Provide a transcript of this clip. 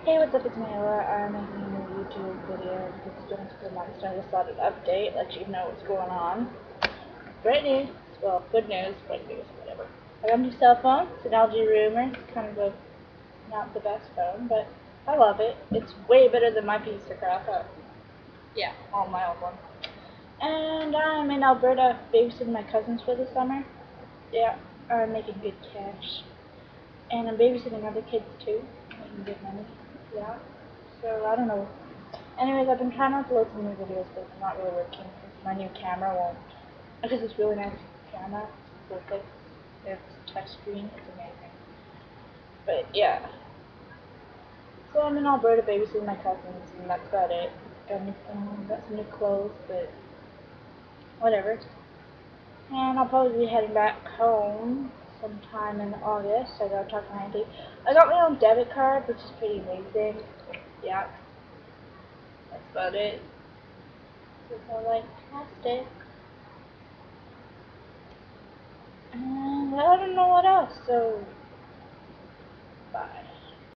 Hey, what's up? It's Mayla. I'm making a new YouTube video because it's been a couple months and I just thought I'd update, let you know what's going on. Great news. Well, good news, great news, whatever. I got a new cell phone. It's an LG Rumor. It's kind of not the best phone, but I love it. It's way better than my piece of crap. Yeah, all my old one. And I'm in Alberta babysitting my cousins for the summer. Yeah, I'm making good cash. And I'm babysitting other kids too, making good money. Yeah. So I don't know. Anyways, I've been trying to upload some new videos, but it's not really working because my new camera won't. Because it's really nice camera. It's perfect. It's touchscreen. It's amazing. But yeah. So I'm in Alberta babysitting my cousins, and that's about it. Got a new phone, got some new clothes, but whatever. And I'll probably be heading back home sometime in August. I gotta talk to my auntie. I got my own debit card, which is pretty amazing. Yeah, that's about it. Because I like plastic. And I don't know what else, so bye.